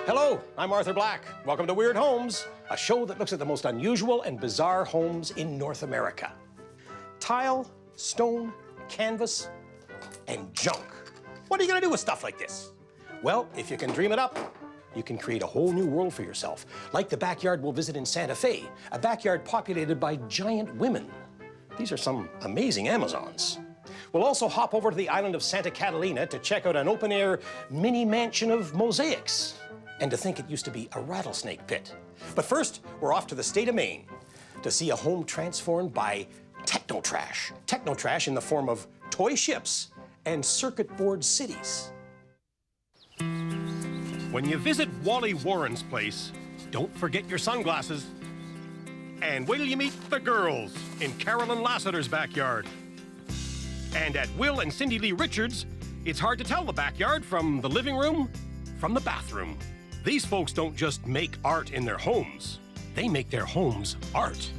Hello, I'm Arthur Black. Welcome to Weird Homes, a show that looks at the most unusual and bizarre homes in North America. Tile, stone, canvas, and junk. What are you gonna do with stuff like this? Well, if you can dream it up, you can create a whole new world for yourself, like the backyard we'll visit in Santa Fe, a backyard populated by giant women. These are some amazing Amazons. We'll also hop over to the island of Santa Catalina to check out an open-air mini mansion of mosaics. And to think it used to be a rattlesnake pit. But first, we're off to the state of Maine to see a home transformed by techno-trash. Techno-trash in the form of toy ships and circuit board cities. When you visit Wally Warren's place, don't forget your sunglasses. And wait till you meet the girls in Carolyn Lacader's backyard. And at Will and Cindy Lee Richards', it's hard to tell the backyard from the living room from the bathroom. These folks don't just make art in their homes, they make their homes art.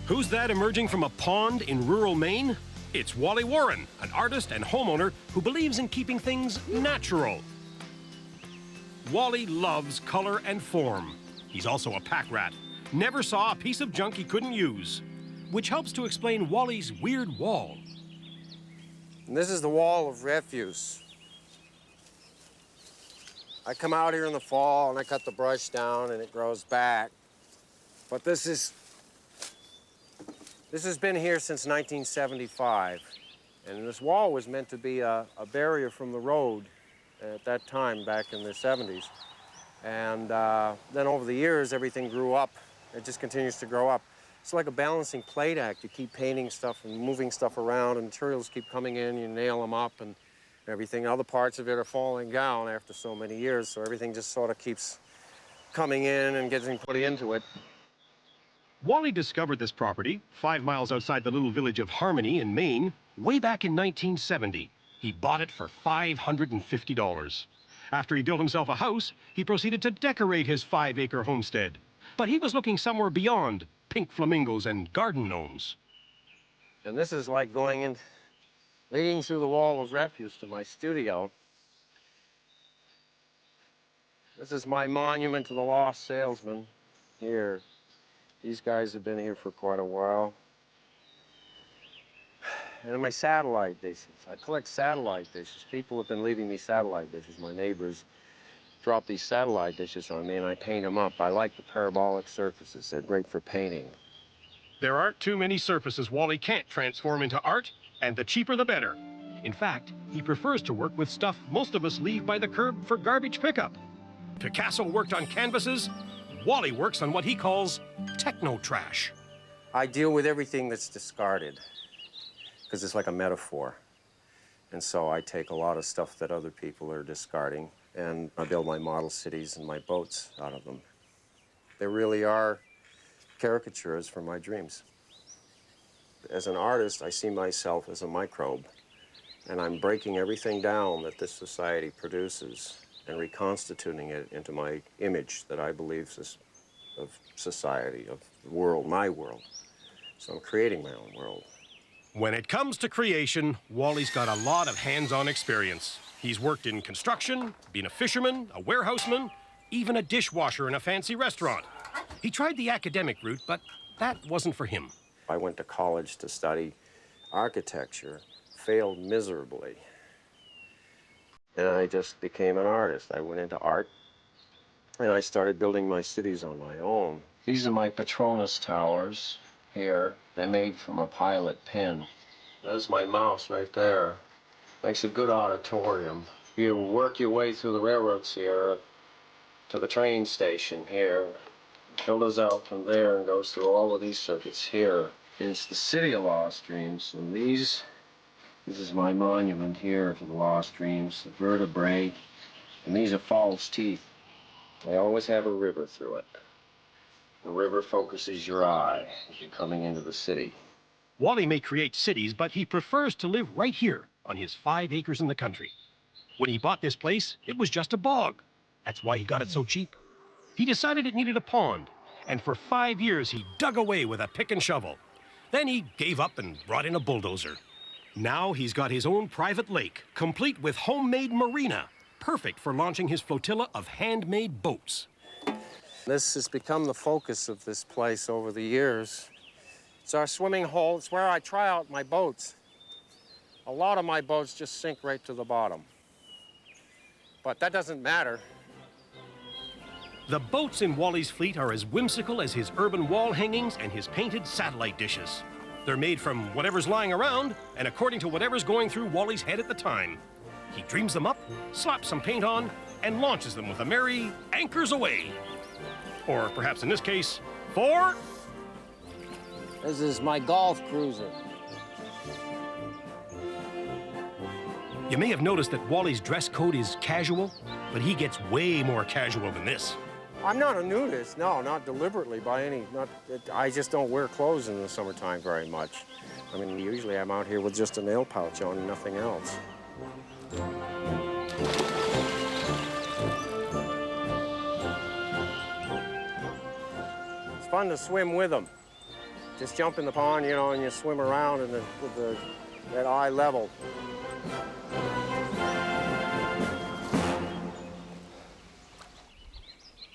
Who's that emerging from a pond in rural Maine? It's Wally Warren, an artist and homeowner who believes in keeping things natural. Wally loves color and form. He's also a pack rat. Never saw a piece of junk he couldn't use, which helps to explain Wally's weird wall. And this is the wall of refuse. I come out here in the fall and I cut the brush down and it grows back. But this has been here since 1975. And this wall was meant to be a barrier from the road at that time, back in the 70s. And then over the years, everything grew up. It just continues to grow up. It's like a balancing plate act. You keep painting stuff and moving stuff around, and materials keep coming in, you nail them up and everything. Other parts of it are falling down after so many years, so everything just sort of keeps coming in and getting put into it. Wally discovered this property 5 miles outside the little village of Harmony in Maine way back in 1970. He bought it for $550. After he built himself a house, he proceeded to decorate his 5-acre homestead. But he was looking somewhere beyond pink flamingos and garden gnomes. And this is like going in, leading through the wall of refuse to my studio. This is my monument to the lost salesman here. These guys have been here for quite a while. And my satellite dishes. I collect satellite dishes. People have been leaving me satellite dishes. My neighbors drop these satellite dishes on me and I paint them up. I like the parabolic surfaces. They're great for painting. There aren't too many surfaces Wally can't transform into art, and the cheaper the better. In fact, he prefers to work with stuff most of us leave by the curb for garbage pickup. Picasso worked on canvases. Wally works on what he calls techno-trash. I deal with everything that's discarded because it's like a metaphor. And so I take a lot of stuff that other people are discarding and I build my model cities and my boats out of them. They really are caricatures from my dreams. As an artist, I see myself as a microbe, and I'm breaking everything down that this society produces and reconstituting it into my image that I believe is of society, of the world, my world. So I'm creating my own world. When it comes to creation, Wally's got a lot of hands-on experience. He's worked in construction, been a fisherman, a warehouseman, even a dishwasher in a fancy restaurant. He tried the academic route, but that wasn't for him. I went to college to study architecture, failed miserably. And I just became an artist. I went into art, and I started building my cities on my own. These are my Patronus towers here. They're made from a pilot pen. There's my mouse right there. Makes a good auditorium. You work your way through the railroads here to the train station here. Filters out from there and goes through all of these circuits here. It's the city of lost dreams, and this is my monument here to the lost dreams, the vertebrae, and these are false teeth. They always have a river through it. The river focuses your eye as you're coming into the city. Wally may create cities, but he prefers to live right here on his 5 acres in the country. When he bought this place, it was just a bog. That's why he got it so cheap. He decided it needed a pond, and for 5 years he dug away with a pick and shovel. Then he gave up and brought in a bulldozer. Now he's got his own private lake, complete with homemade marina, perfect for launching his flotilla of handmade boats. This has become the focus of this place over the years. It's our swimming hole. It's where I try out my boats. A lot of my boats just sink right to the bottom. But that doesn't matter. The boats in Wally's fleet are as whimsical as his urban wall hangings and his painted satellite dishes. They're made from whatever's lying around and according to whatever's going through Wally's head at the time. He dreams them up, slaps some paint on, and launches them with a merry anchors away. Or perhaps in this case, for... This is my golf cruiser. You may have noticed that Wally's dress code is casual, but he gets way more casual than this. I'm not a nudist, no, not deliberately by any, I just don't wear clothes in the summertime very much. I mean, usually I'm out here with just a nail pouch on and nothing else. It's fun to swim with them. Just jump in the pond, you know, and you swim around and at eye level.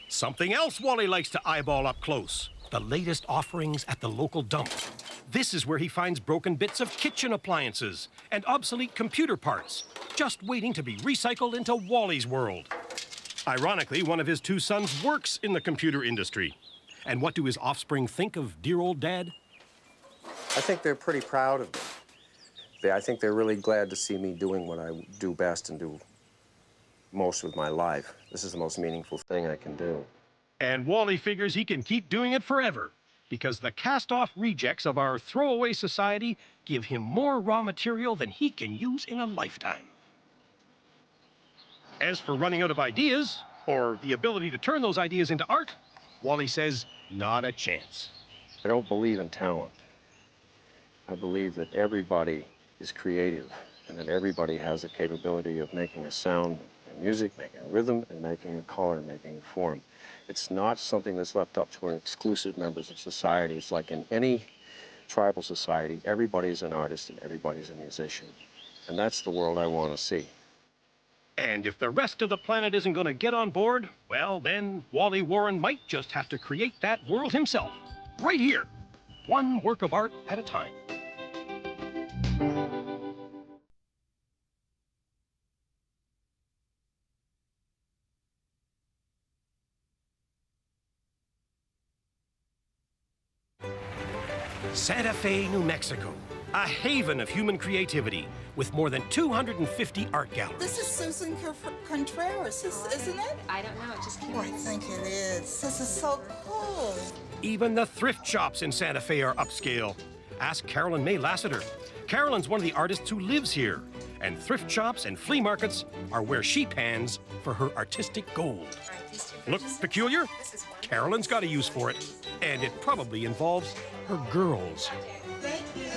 Something else Wally likes to eyeball up close, the latest offerings at the local dump. This is where he finds broken bits of kitchen appliances and obsolete computer parts, just waiting to be recycled into Wally's world. Ironically, one of his two sons works in the computer industry. And what do his offspring think of dear old Dad? I think they're pretty proud of me. I think they're really glad to see me doing what I do best and do most with my life. This is the most meaningful thing I can do. And Wally figures he can keep doing it forever because the cast-off rejects of our throwaway society give him more raw material than he can use in a lifetime. As for running out of ideas, or the ability to turn those ideas into art, Wally says, not a chance. I don't believe in talent. I believe that everybody is creative and that everybody has the capability of making a sound in music, making a rhythm, and making a color, making a form. It's not something that's left up to exclusive members of society. It's like in any tribal society, everybody's an artist and everybody's a musician. And that's the world I want to see. And if the rest of the planet isn't going to get on board, well, then Wally Warren might just have to create that world himself, right here, one work of art at a time. Santa Fe, New Mexico, a haven of human creativity with more than 250 art galleries. This is Susan Contreras, isn't it? I don't know, it just came Oh, I think it is. This is so cool. Even the thrift shops in Santa Fe are upscale. Ask Carolyn Lacader. Carolyn's one of the artists who lives here, and thrift shops and flea markets are where she pans for her artistic gold. Look peculiar? Carolyn's got a use for it, and it probably involves her girls. Thank you.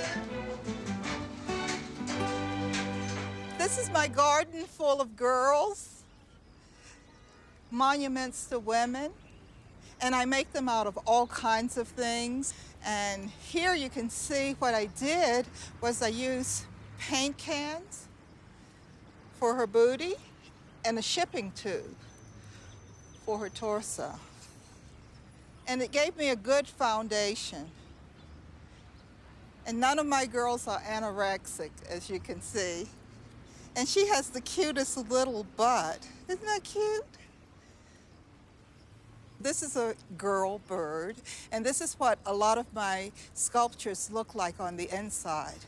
This is my garden full of girls, monuments to women, and I make them out of all kinds of things. And here you can see what I did was I used paint cans for her booty and a shipping tube for her torso. And it gave me a good foundation. And none of my girls are anorexic, as you can see. And she has the cutest little butt. Isn't that cute? This is a girl bird, and this is what a lot of my sculptures look like on the inside.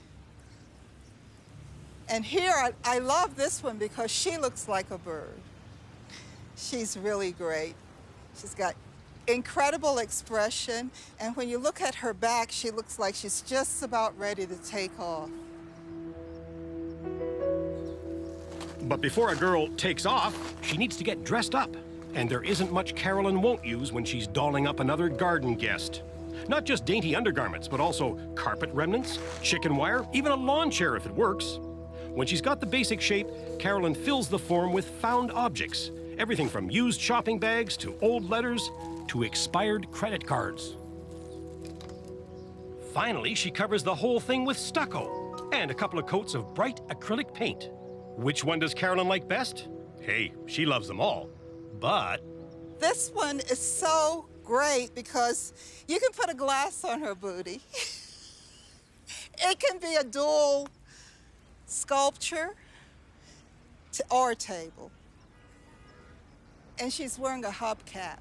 And here, I love this one because she looks like a bird. She's really great. She's got incredible expression, and when you look at her back, she looks like she's just about ready to take off. But before a girl takes off, she needs to get dressed up. And there isn't much Carolyn won't use when she's dolling up another garden guest. Not just dainty undergarments, but also carpet remnants, chicken wire, even a lawn chair if it works. When she's got the basic shape, Carolyn fills the form with found objects. Everything from used shopping bags to old letters to expired credit cards. Finally, she covers the whole thing with stucco. and a couple of coats of bright acrylic paint. Which one does Carolyn like best? Hey, she loves them all, but... This one is so great because you can put a glass on her booty. It can be a dual sculpture or a table. And she's wearing a hubcap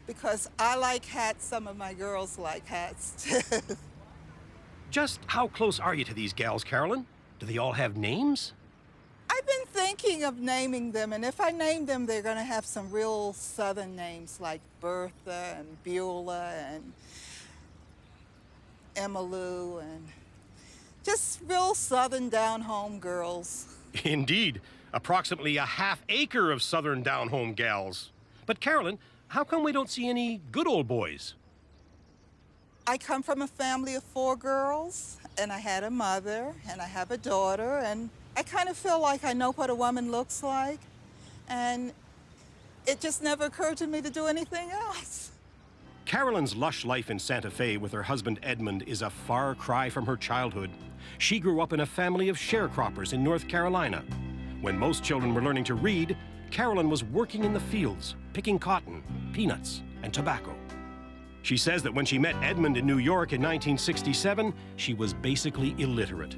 because I like hats, some of my girls like hats too. Just how close are you to these gals, Carolyn? Do they all have names? I've been thinking of naming them, and if I name them, they're gonna have some real Southern names like Bertha and Beulah and Emmylou and just real Southern down-home girls. Indeed, approximately a half-acre of Southern down-home gals. But Carolyn, how come we don't see any good old boys? I come from a family of 4 girls, and I had a mother, and I have a daughter, and I kind of feel like I know what a woman looks like, and it just never occurred to me to do anything else. Carolyn's lush life in Santa Fe with her husband Edmund is a far cry from her childhood. She grew up in a family of sharecroppers in North Carolina. When most children were learning to read, Carolyn was working in the fields, picking cotton, peanuts, and tobacco. She says that when she met Edmund in New York in 1967, she was basically illiterate.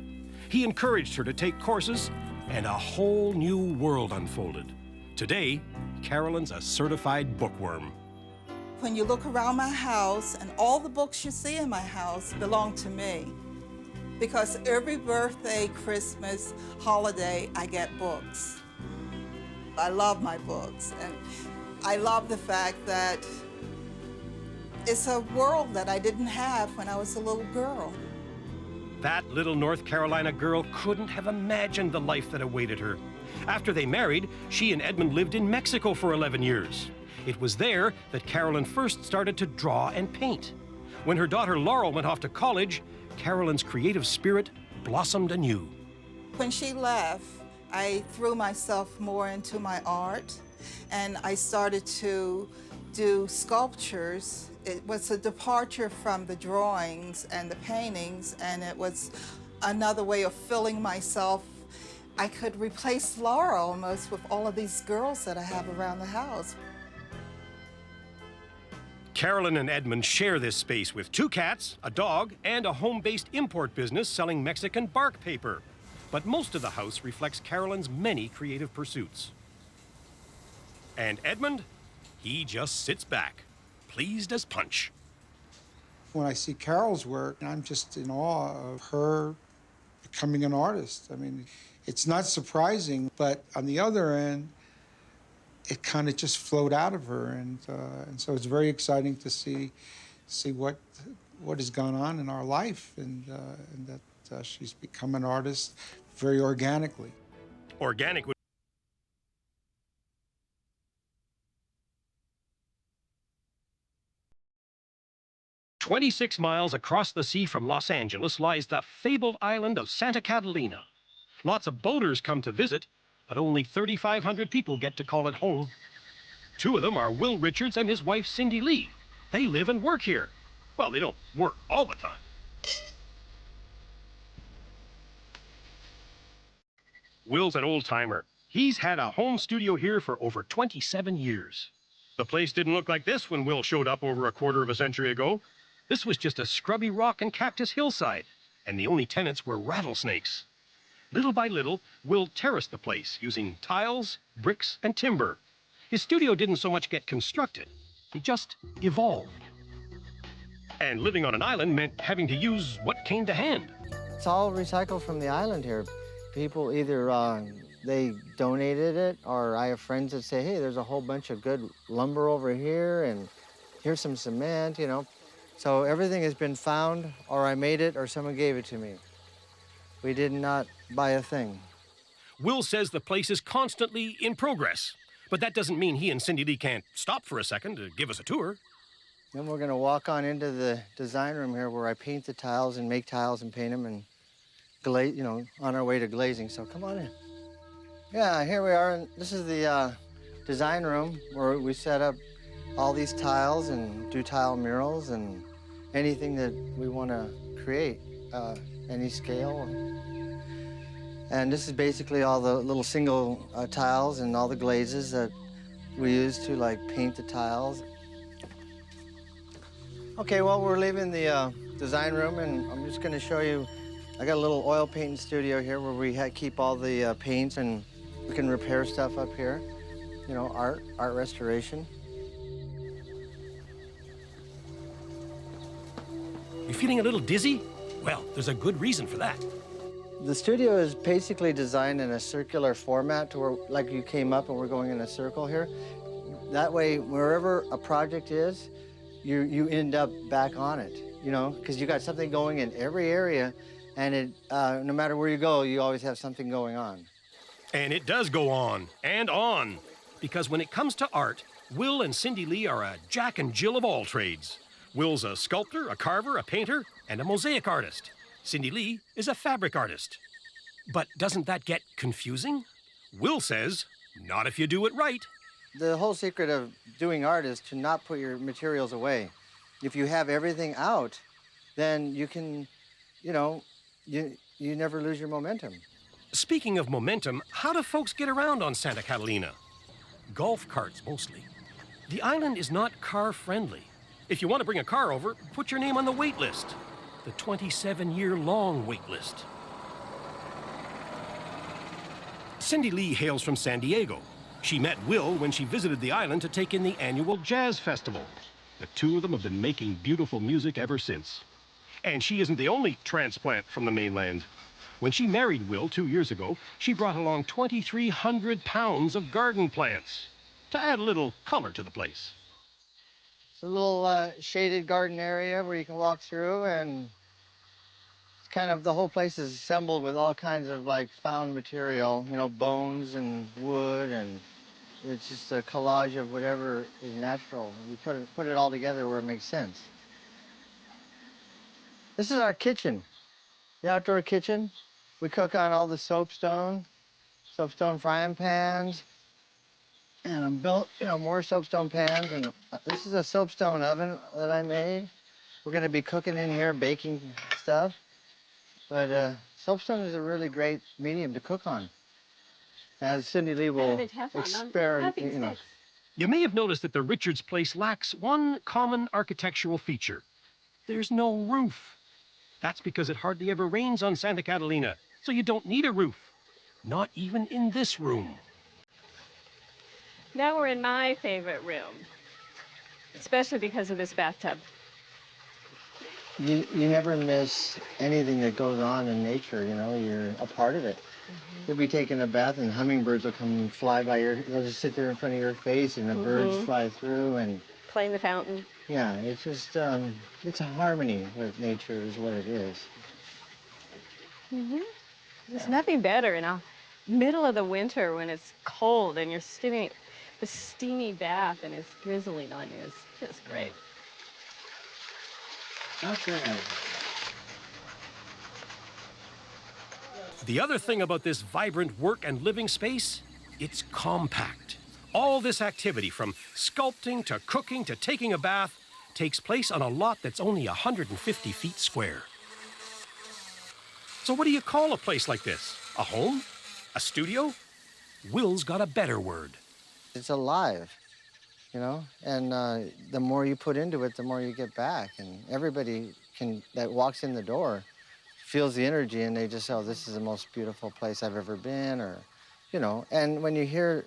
He encouraged her to take courses, and a whole new world unfolded. Today, Carolyn's a certified bookworm. When you look around my house, and all the books you see in my house belong to me, because every birthday, Christmas, holiday, I get books. I love my books, and I love the fact that it's a world that I didn't have when I was a little girl. That little North Carolina girl couldn't have imagined the life that awaited her. After they married, she and Edmund lived in Mexico for 11 years. It was there that Carolyn first started to draw and paint. When her daughter Laurel went off to college, Carolyn's creative spirit blossomed anew. When she left, I threw myself more into my art, and I started to do sculptures. It was a departure from the drawings and the paintings, and it was another way of filling myself. I could replace Laura almost with all of these girls that I have around the house. Carolyn and Edmund share this space with 2 cats, a dog, and a home-based import business selling Mexican bark paper. But most of the house reflects Carolyn's many creative pursuits. And Edmund, he just sits back, pleased as punch. When I see Carol's work, I'm just in awe of her becoming an artist. I mean, it's not surprising, but on the other end, it kind of just flowed out of her, and so it's very exciting to see what has gone on in our life, and that she's become an artist very organically. Organic. 26 miles across the sea from Los Angeles lies the fabled island of Santa Catalina. Lots of boaters come to visit, but only 3,500 people get to call it home. 2 of them are Will Richards and his wife Cindy Lee. They live and work here. Well, they don't work all the time. Will's an old-timer. He's had a home studio here for over 27 years. The place didn't look like this when Will showed up over a quarter of a century ago. This was just a scrubby rock and cactus hillside, and the only tenants were rattlesnakes. Little by little, Will terraced the place using tiles, bricks, and timber. His studio didn't so much get constructed, he just evolved. And living on an island meant having to use what came to hand. It's all recycled from the island here. People either they donated it, or I have friends that say, hey, there's a whole bunch of good lumber over here, and here's some cement, you know. So everything has been found, or I made it, or someone gave it to me. We did not buy a thing. Will says the place is constantly in progress, but that doesn't mean he and Cindy Lee can't stop for a second to give us a tour. Then we're gonna walk on into the design room here where I paint the tiles and make tiles and paint them and glaze, you know, on our way to glazing, so come on in. Yeah, here we are, and this is the design room where we set up all these tiles and do tile murals and anything that we want to create. any scale. And this is basically all the little single tiles and all the glazes that we use to like paint the tiles. Okay, well, we're leaving the design room, and I'm just gonna show you, I got a little oil painting studio here where we keep all the paints, and we can repair stuff up here. You know, art restoration. You feeling a little dizzy? Well, there's a good reason for that. The studio is basically designed in a circular format to where, like, you came up and we're going in a circle here. That way, wherever a project is, you end up back on it, you know, because you got something going in every area, and it, no matter where you go, you always have something going on. And it does go on and on, because when it comes to art, Will and Cindy Lee are a Jack and Jill of all trades. Will's a sculptor, a carver, a painter, and a mosaic artist. Cindy Lee is a fabric artist. But doesn't that get confusing? Will says, not if you do it right. The whole secret of doing art is to not put your materials away. If you have everything out, then you can, you know, you never lose your momentum. Speaking of momentum, how do folks get around on Santa Catalina? Golf carts, mostly. The island is not car-friendly. If you want to bring a car over, put your name on the wait list. The 27-year-long wait list. Cindy Lee hails from San Diego. She met Will when she visited the island to take in the annual jazz festival. The two of them have been making beautiful music ever since. And she isn't the only transplant from the mainland. When she married Will 2 years ago, she brought along 2,300 pounds of garden plants to add a little color to the place. It's a little shaded garden area where you can walk through, and it's kind of, the whole place is assembled with all kinds of like found material, you know, bones and wood, and it's just a collage of whatever is natural. We put it all together where it makes sense. This is our kitchen, the outdoor kitchen. We cook on all the soapstone frying pans, and I'm built, you know, more soapstone pans. And this is a soapstone oven that I made. We're gonna be cooking in here, baking stuff. But soapstone is a really great medium to cook on, as Cindy Lee will experiment, you know. You may have noticed that the Richards place lacks one common architectural feature. There's no roof. That's because it hardly ever rains on Santa Catalina, so you don't need a roof. Not even in this room. Now we're in my favorite room, especially because of this bathtub. You never miss anything that goes on in nature, you know, you're a part of it. You'll be taking a bath and hummingbirds will come and fly by they'll just sit there in front of your face, and the birds fly through, and Playing the fountain. yeah, it's just, it's a harmony with nature is what it is. There's nothing better in the middle of the winter when it's cold and you're steaming the steamy bath and it's drizzling on you. It's just great. Okay. The other thing about this vibrant work and living space, it's compact. All this activity, from sculpting to cooking to taking a bath, takes place on a lot that's only 150 feet square. So what do you call a place like this? A home? A studio? Will's got a better word. It's alive, you know, and the more you put into it, the more you get back. And everybody that walks in the door feels the energy, and they just say, oh, this is the most beautiful place I've ever been, or, you know. And when you hear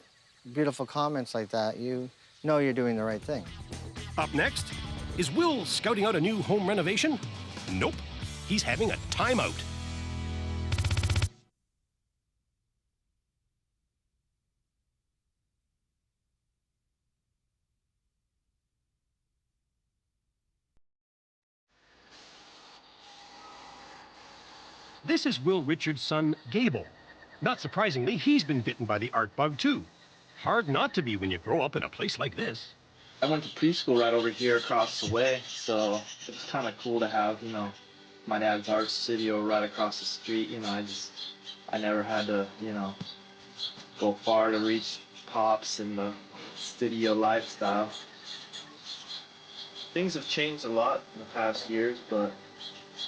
beautiful comments like that, you know you're doing the right thing. Up next, is Will scouting out a new home renovation? Nope, he's having a timeout. This is Will Richards' son, Gable. Not surprisingly, he's been bitten by the art bug, too. Hard not to be when you grow up in a place like this. I went to preschool right over here across the way, so it's kind of cool to have, you know, my dad's art studio right across the street. You know, I never had to, you know, go far to reach Pops and the studio lifestyle. Things have changed a lot in the past years, but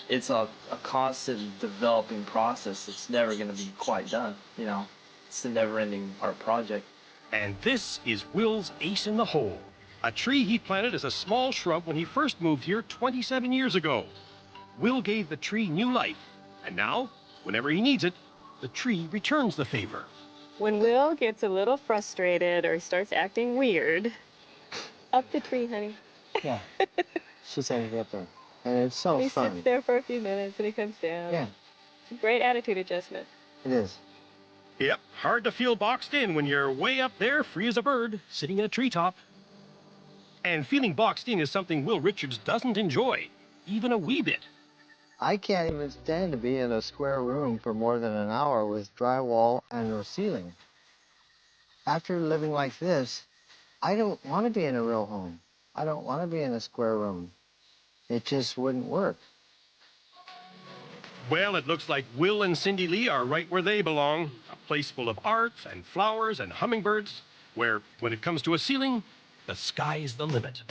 it's a constant developing process. It's never going to be quite done, you know. It's a never-ending art project. And this is Will's ace in the hole. A tree he planted as a small shrub when he first moved here 27 years ago. Will gave the tree new life, and now, whenever he needs it, the tree returns the favor. When Will gets a little frustrated or starts acting weird, up the tree, honey. Yeah. She's ended up there. And it's so He fun. sits there for a few minutes and he comes down. Yeah, It's a great attitude adjustment. it is. Yep, hard to feel boxed in when you're way up there, free as a bird, sitting in a treetop. And feeling boxed in is something Will Richards doesn't enjoy, even a wee bit. I can't even stand to be in a square room for more than an hour with drywall and no ceiling. After living like this, I don't want to be in a real home. I don't want to be in a square room. It just wouldn't work. Well, it looks like Will and Cindy Lee are right where they belong. A place full of art and flowers and hummingbirds, where, when it comes to a ceiling, the sky's the limit.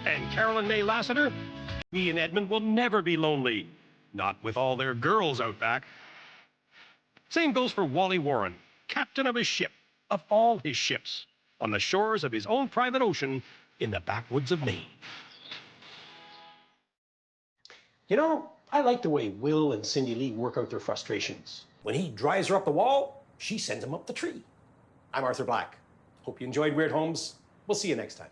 And Carolyn Lacader, he and Edmund will never be lonely. Not with all their girls out back. Same goes for Wally Warren, captain of his ship, of all his ships, on the shores of his own private ocean in the backwoods of Maine. You know, I like the way Will and Cindy Lee work out their frustrations. When he drives her up the wall, she sends him up the tree. I'm Arthur Black. Hope you enjoyed Weird Homes. We'll see you next time.